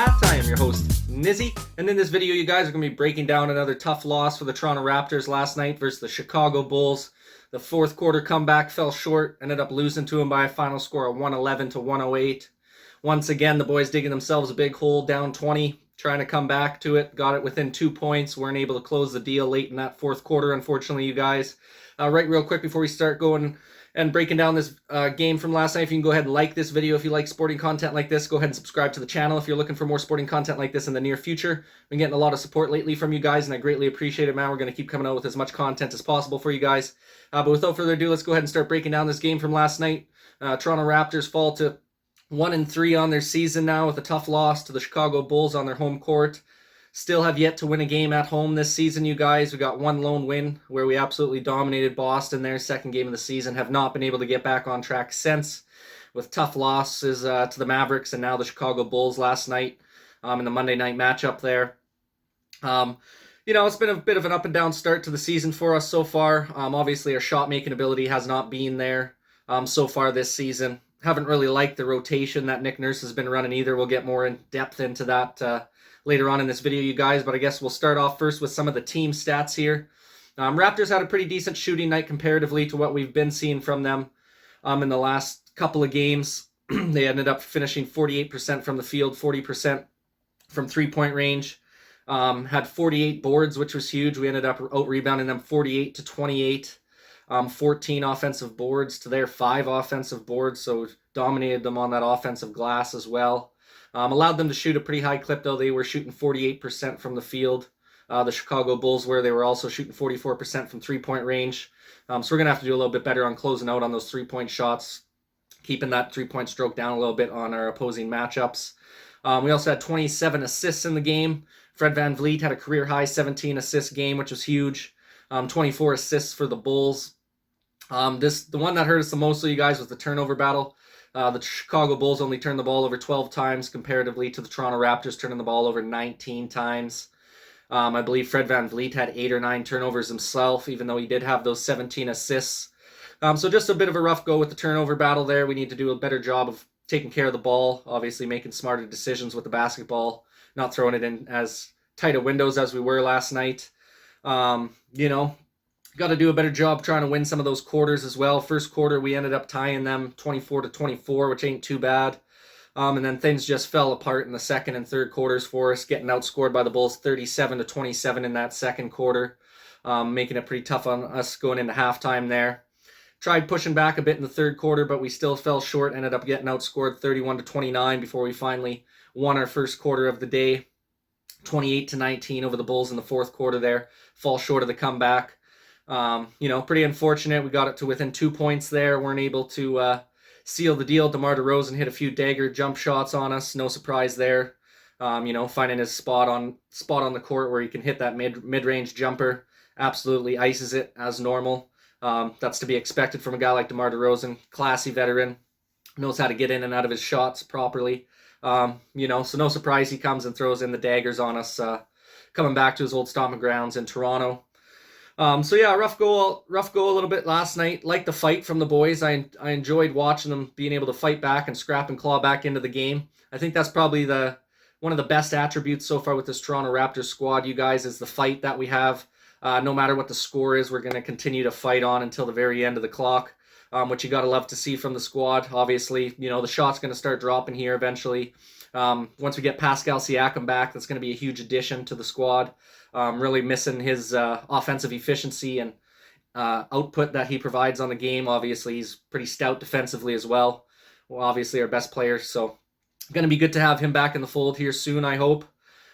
Stat. I am your host, Nizzy, and in this video you guys are going to be breaking down another tough loss for the Toronto Raptors last night versus the Chicago Bulls. The fourth quarter comeback fell short, ended up losing to them by a final score of 111 to 108. Once again, the boys digging themselves a big hole, down 20, trying to come back to it, got it within 2 points, weren't able to close the deal late in that fourth quarter, unfortunately, you guys. Right, real quick before we start going and breaking down this game from last night, if you can go ahead and like this video if you like sporting content like this, go ahead and subscribe to the channel if you're looking for more sporting content like this in the near future. Been getting a lot of support lately from you guys, and I greatly appreciate it, man. We're going to keep coming out with as much content as possible for you guys. But without further ado, let's go ahead and start breaking down this game from last night. Toronto Raptors fall to 1-3 on their season now with a tough loss to the Chicago Bulls on their home court. Still have yet to win a game at home this season, you guys. We got one lone win where we absolutely dominated Boston their second game of the season. Have not been able to get back on track since, with tough losses to the Mavericks and now the Bulls last night in the Monday night matchup there. It's been a bit of an up and down start to the season for us so far. Obviously, our shot making ability has not been there so far this season. Haven't really liked the rotation that Nick Nurse has been running either. We'll get more in depth into that later on in this video, you guys, but I guess we'll start off first with some of the team stats here. Raptors had a pretty decent shooting night comparatively to what we've been seeing from them in the last couple of games. They ended up finishing 48% from the field, 40% from three-point range. Had 48 boards, which was huge. We ended up out-rebounding them 48 to 28. 14 offensive boards to their 5 offensive boards, so dominated them on that offensive glass as well. Allowed them to shoot a pretty high clip, though. They were shooting 48% from the field. The Chicago Bulls they were also shooting 44% from three-point range. So we're going to have to do a little bit better on closing out on those three-point shots, keeping that three-point stroke down a little bit on our opposing matchups. We also had 27 assists in the game. Fred VanVleet had a career-high 17-assist game, which was huge. 24 assists for the Bulls. The one that hurt us the most, you guys, was the turnover battle. The Chicago Bulls only turned the ball over 12 times comparatively to the Toronto Raptors turning the ball over 19 times. I believe Fred VanVleet had 8 or 9 turnovers himself, even though he did have those 17 assists. So just a bit of a rough go with the turnover battle there. We need to do a better job of taking care of the ball, obviously making smarter decisions with the basketball, not throwing it in as tight of windows as we were last night. Got to do a better job trying to win some of those quarters as well. First quarter, we ended up tying them 24 to 24, which ain't too bad. And then things just fell apart in the second and third quarters for us, getting outscored by the Bulls 37 to 27 in that second quarter, making it pretty tough on us going into halftime there. Tried pushing back a bit in the third quarter, but we still fell short, ended up getting outscored 31 to 29 before we finally won our first quarter of the day, 28 to 19 over the Bulls in the fourth quarter there. Fall short of the comeback. Pretty unfortunate. We got it to within 2 points there. Weren't able to seal the deal. DeMar DeRozan hit a few dagger jump shots on us. No surprise there. Finding his spot on the court where he can hit that mid-range jumper. Absolutely ices it as normal. That's to be expected from a guy like DeMar DeRozan. Classy veteran. Knows how to get in and out of his shots properly. So no surprise he comes and throws in the daggers on us, coming back to his old stomping grounds in Toronto. Rough go a little bit last night. Like the fight from the boys. I enjoyed watching them being able to fight back and scrap and claw back into the game. I think that's probably one of the best attributes so far with this Toronto Raptors squad, you guys, is the fight that we have. No matter what the score is, we're going to continue to fight on until the very end of the clock, which you got to love to see from the squad. Obviously, the shot's going to start dropping here eventually. Once we get Pascal Siakam back, that's going to be a huge addition to the squad. Really missing his offensive efficiency and output that he provides on the game. Obviously, he's pretty stout defensively as well. Obviously, our best player. So, going to be good to have him back in the fold here soon, I hope.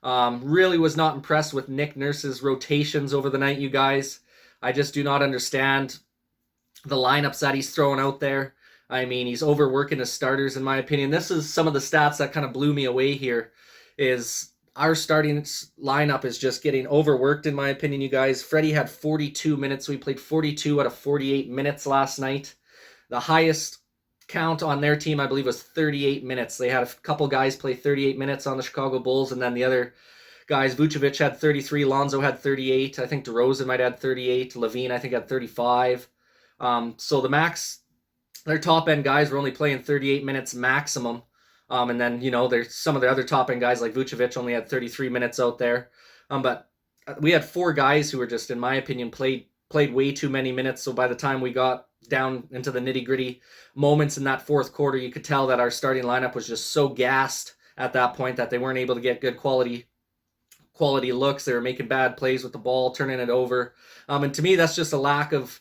Really was not impressed with Nick Nurse's rotations over the night, you guys. I just do not understand the lineups that he's throwing out there. I mean, he's overworking his starters, in my opinion. This is some of the stats that kind of blew me away here, is our starting lineup is just getting overworked, in my opinion, you guys. Freddie had 42 minutes. We played 42 out of 48 minutes last night. The highest count on their team, I believe, was 38 minutes. They had a couple guys play 38 minutes on the Chicago Bulls, and then the other guys, Vucevic had 33, Lonzo had 38. I think DeRozan might add 38. Levine, I think, had 35. So the max, their top-end guys were only playing 38 minutes maximum. And then, there's some of the other top end guys like Vucevic only had 33 minutes out there. But we had four guys who were just, in my opinion, played way too many minutes. So by the time we got down into the nitty gritty moments in that fourth quarter, you could tell that our starting lineup was just so gassed at that point that they weren't able to get good quality looks. They were making bad plays with the ball, turning it over. And to me, that's just a lack of,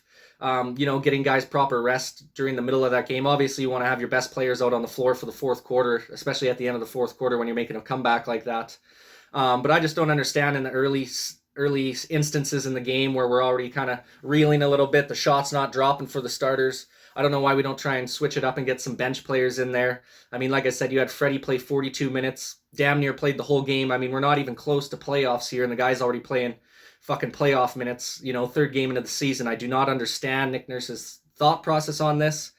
getting guys proper rest during the middle of that game. Obviously, you want to have your best players out on the floor for the fourth quarter, especially at the end of the fourth quarter when you're making a comeback like that. But I just don't understand in the early instances in the game where we're already kind of reeling a little bit, the shots not dropping for the starters. I don't know why we don't try and switch it up and get some bench players in there. I mean, like I said, you had Freddie play 42 minutes, damn near played the whole game. I mean, we're not even close to playoffs here, and the guy's already playing fucking playoff minutes, third game into the season. I do not understand Nick Nurse's thought process on this.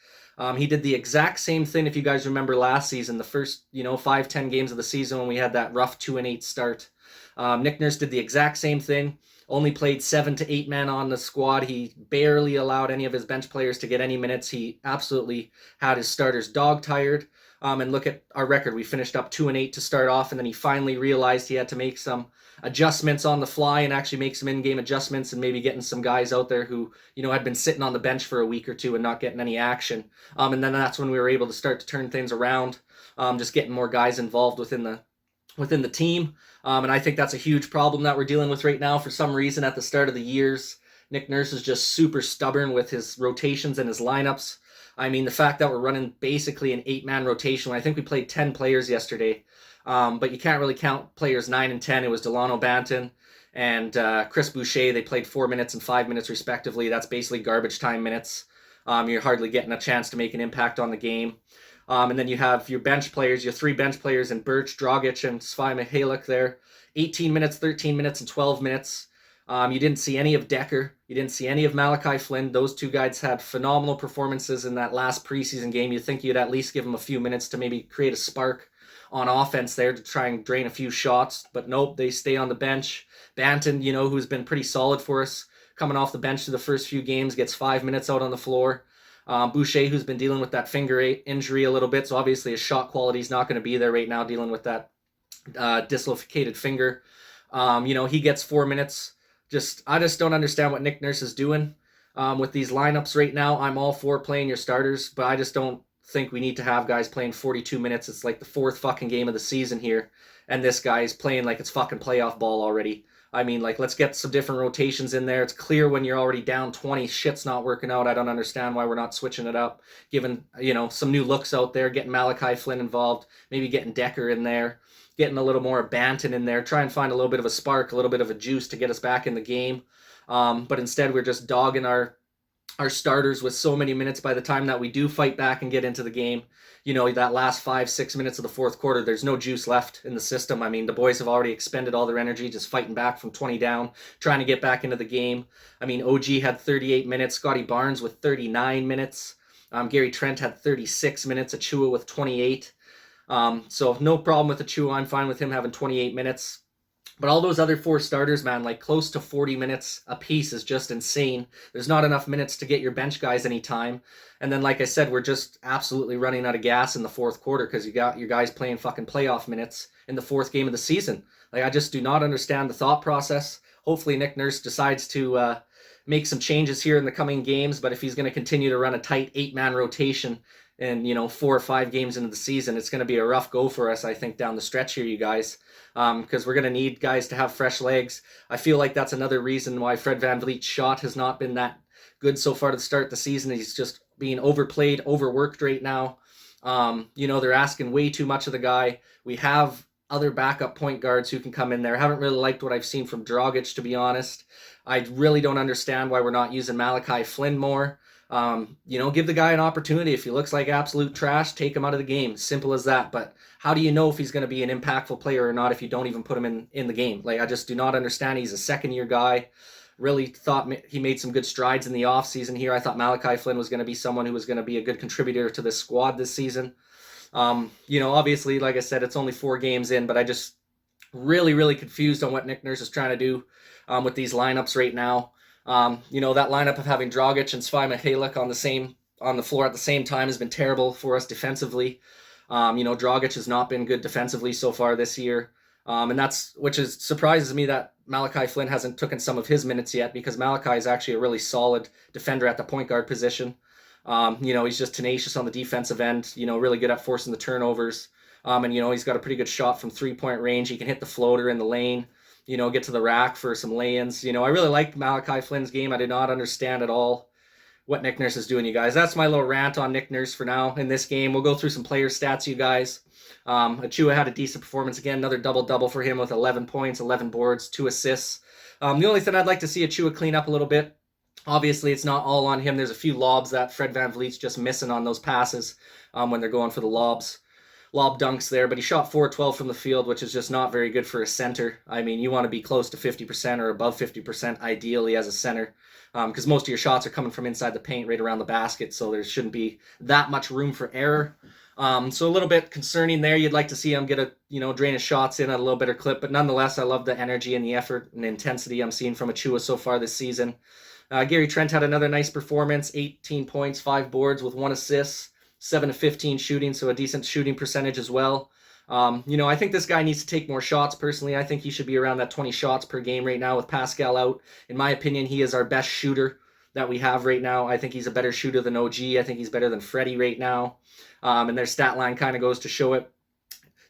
He did the exact same thing, if you guys remember last season, the first, 5-10 games of the season when we had that rough 2-8 start. Nick Nurse did the exact same thing, only played 7 to 8 men on the squad. He barely allowed any of his bench players to get any minutes. He absolutely had his starters dog-tired. And look at our record. We finished up 2-8 to start off, and then he finally realized he had to make some adjustments on the fly and actually make some in-game adjustments and maybe getting some guys out there who, had been sitting on the bench for a week or two and not getting any action. And then that's when we were able to start to turn things around, just getting more guys involved within the team. And I think that's a huge problem that we're dealing with right now. For some reason, at the start of the years, Nick Nurse is just super stubborn with his rotations and his lineups. I mean, the fact that we're running basically an 8-man rotation, I think we played 10 players yesterday, but you can't really count players 9 and 10. It was Delano Banton and Chris Boucher. They played 4 minutes and 5 minutes respectively. That's basically garbage time minutes. You're hardly getting a chance to make an impact on the game. And then you have your bench players, your 3 bench players in Birch, Dragic, and Svai Mihalik there. 18 minutes, 13 minutes, and 12 minutes. You didn't see any of Decker. You didn't see any of Malachi Flynn. Those two guys had phenomenal performances in that last preseason game. You'd think you'd at least give them a few minutes to maybe create a spark on offense there to try and drain a few shots. But nope, they stay on the bench. Banton, who's been pretty solid for us, coming off the bench through the first few games, gets 5 minutes out on the floor. Boucher, who's been dealing with that finger injury a little bit, so obviously his shot quality is not going to be there right now, dealing with that dislocated finger. He gets 4 minutes. I just don't understand what Nick Nurse is doing with these lineups right now. I'm all for playing your starters, but I just don't think we need to have guys playing 42 minutes. It's like the 4th fucking game of the season here, and this guy's playing like it's fucking playoff ball already. I mean, let's get some different rotations in there. It's clear when you're already down 20, shit's not working out. I don't understand why we're not switching it up, giving, some new looks out there, getting Malachi Flynn involved, maybe getting Decker in there, getting a little more Banton in there, try and find a little bit of a spark, a little bit of a juice to get us back in the game. But instead, we're just dogging our starters with so many minutes. By the time that we do fight back and get into the game, that last 5-6 minutes of the fourth quarter, there's no juice left in the system. I mean, the boys have already expended all their energy just fighting back from 20 down, trying to get back into the game. I mean, OG had 38 minutes, Scotty Barnes with 39 minutes, Gary Trent had 36 minutes, Achua with 28. So no problem with Achua. I'm fine with him having 28 minutes. But all those other 4 starters, man, close to 40 minutes a piece is just insane. There's not enough minutes to get your bench guys any time. And then, like I said, we're just absolutely running out of gas in the fourth quarter because you got your guys playing fucking playoff minutes in the 4th game of the season. I just do not understand the thought process. Hopefully Nick Nurse decides to make some changes here in the coming games. But if he's going to continue to run a tight 8-man rotation, and 4 or 5 games into the season, it's going to be a rough go for us, I think, down the stretch here, you guys, because we're going to need guys to have fresh legs. I feel like that's another reason why Fred VanVleet's shot has not been that good so far to start the season. He's just being overplayed, overworked right now. They're asking way too much of the guy. We have other backup point guards who can come in there. I haven't really liked what I've seen from Dragic, to be honest. I really don't understand why we're not using Malachi Flynn more. Give the guy an opportunity. If he looks like absolute trash, take him out of the game. Simple as that. But how do you know if he's going to be an impactful player or not if you don't even put him in the game? I just do not understand. He's a second-year guy. Really thought he made some good strides in the offseason here. I thought Malachi Flynn was going to be someone who was going to be a good contributor to this squad this season. Obviously, like I said, it's only 4 games in, but I just really, really confused on what Nick Nurse is trying to do with these lineups right now. That lineup of having Dragic and Svai Mihalik on the floor at the same time has been terrible for us defensively. Dragic has not been good defensively so far this year. Which surprises me that Malachi Flynn hasn't taken some of his minutes yet, because Malachi is actually a really solid defender at the point guard position. He's just tenacious on the defensive end, really good at forcing the turnovers. He's got a pretty good shot from 3-point range. He can hit the floater in the lane, get to the rack for some lay-ins. I really like Malachi Flynn's game. I did not understand at all what Nick Nurse is doing, you guys. That's my little rant on Nick Nurse for now in this game. We'll go through some player stats, you guys. Achua had a decent performance again, another double-double for him with 11 points, 11 boards, 2 assists. The only thing I'd like to see Achua clean up a little bit, obviously it's not all on him. There's a few lobs that Fred VanVleet's just missing on those passes when they're going for the lob dunks there, but he shot 4-12 from the field, which is just not very good for a center. I mean, you want to be close to 50% or above 50% ideally as a center, because most of your shots are coming from inside the paint right around the basket, so there shouldn't be that much room for error. So a little bit concerning there. You'd like to see him get drain his shots in at a little better clip, but nonetheless, I love the energy and the effort and the intensity I'm seeing from Achua so far this season. Gary Trent had another nice performance, 18 points, 5 boards with 1 assist, 7 of 15 shooting, so a decent shooting percentage as well. I think this guy needs to take more shots. Personally, I think he should be around that 20 shots per game right now with Pascal out. In my opinion, he is our best shooter that we have right now. I think he's a better shooter than OG. I think he's better than Freddie right now. And their stat line kind of goes to show it.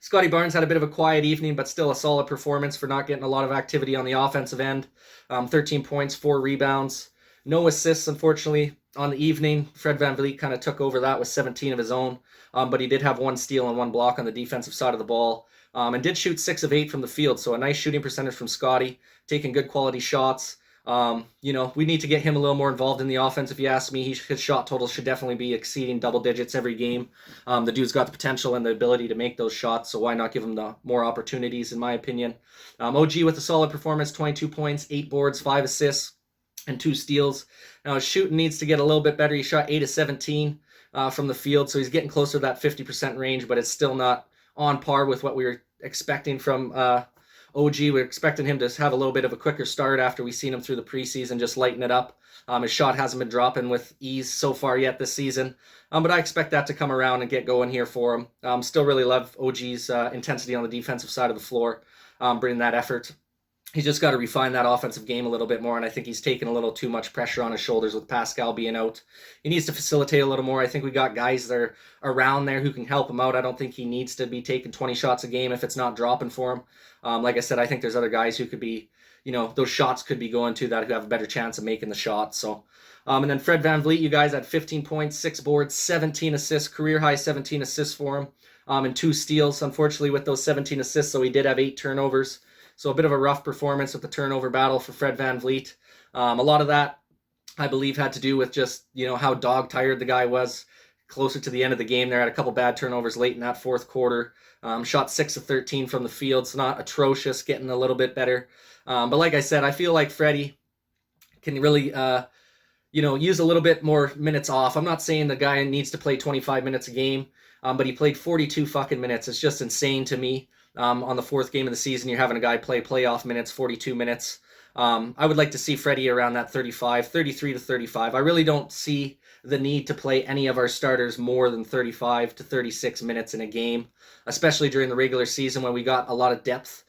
Scotty Barnes had a bit of a quiet evening, but still a solid performance for not getting a lot of activity on the offensive end. 13 points, 4 rebounds. No assists, unfortunately, on the evening. Fred VanVleet kind of took over that with 17 of his own, but he did have 1 steal and 1 block on the defensive side of the ball, and did shoot 6 of 8 from the field, so a nice shooting percentage from Scotty, taking good quality shots. We need to get him a little more involved in the offense, if you ask me. His shot totals should definitely be exceeding double digits every game. The dude's got the potential and the ability to make those shots, so why not give him the more opportunities, in my opinion. OG with a solid performance, 22 points, 8 boards, 5 assists, and 2 steals. Now his shooting needs to get a little bit better. He shot 8 of 17 from the field, so he's getting closer to that 50% range, but it's still not on par with what we were expecting from OG. We're expecting him to have a little bit of a quicker start after we've seen him through the preseason, just lighten it up. His shot hasn't been dropping with ease so far yet this season, but I expect that to come around and get going here for him. Still really love OG's intensity on the defensive side of the floor, bringing that effort. He's just got to refine that offensive game a little bit more, and I think he's taking a little too much pressure on his shoulders with Pascal being out. He needs to facilitate a little more. I think we got guys that are around there who can help him out. I don't think he needs to be taking 20 shots a game if it's not dropping for him. Like I said, I think there's other guys who could be, those shots could be going to that, who have a better chance of making the shot. So, and then Fred VanVleet, you guys had 15 points, 6 boards, 17 assists, career high 17 assists for him, and 2 steals. Unfortunately, with those 17 assists, so he did have 8 turnovers. So a bit of a rough performance with the turnover battle for Fred VanVleet. A lot of that, I believe, had to do with just, how dog-tired the guy was closer to the end of the game. There had a couple bad turnovers late in that fourth quarter. Shot 6 of 13 from the field, so not atrocious, getting a little bit better. But like I said, I feel like Freddie can really, use a little bit more minutes off. I'm not saying the guy needs to play 25 minutes a game, but he played 42 fucking minutes. It's just insane to me. On the 4th game of the season, you're having a guy play playoff minutes, 42 minutes. I would like to see Freddie around that 33 to 35. I really don't see the need to play any of our starters more than 35 to 36 minutes in a game, especially during the regular season when we got a lot of depth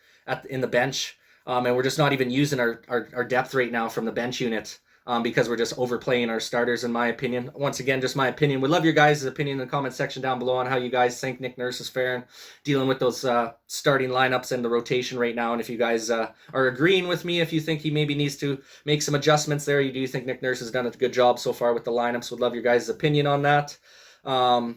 in the bench, and we're just not even using our depth right now from the bench unit. Because we're just overplaying our starters, in my opinion. Once again, just my opinion. Would love your guys' opinion in the comment section down below on how you guys think Nick Nurse is faring dealing with those starting lineups and the rotation right now. And if you guys are agreeing with me, if you think he maybe needs to make some adjustments there, you do think Nick Nurse has done a good job so far with the lineups. Would love your guys' opinion on that. Other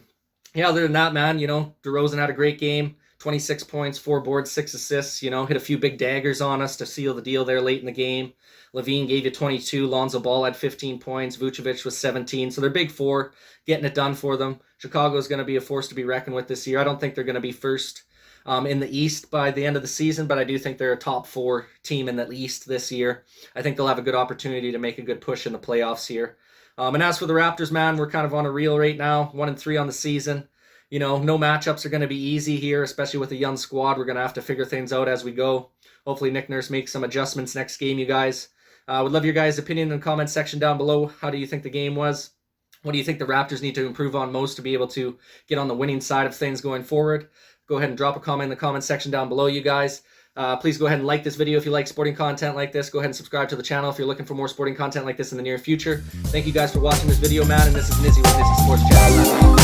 than that, man, DeRozan had a great game. 26 points, 4 boards, 6 assists, hit a few big daggers on us to seal the deal there late in the game. Levine gave you 22. Lonzo Ball had 15 points. Vucevic was 17. So they're big 4, getting it done for them. Chicago is going to be a force to be reckoned with this year. I don't think they're going to be first in the East by the end of the season, but I do think they're a top 4 team in the East this year. I think they'll have a good opportunity to make a good push in the playoffs here. And as for the Raptors, man, we're kind of on a reel right now, 1-3 on the season. No matchups are going to be easy here, especially with a young squad. We're going to have to figure things out as we go. Hopefully Nick Nurse makes some adjustments next game, you guys. Would love your guys' opinion in the comment section down below. How do you think the game was? What do you think the Raptors need to improve on most to be able to get on the winning side of things going forward? Go ahead and drop a comment in the comment section down below, you guys. Please go ahead and like this video if you like sporting content like this. Go ahead and subscribe to the channel if you're looking for more sporting content like this in the near future. Thank you guys for watching this video, man. And this is Nizzy with Nizzy Sports Channel.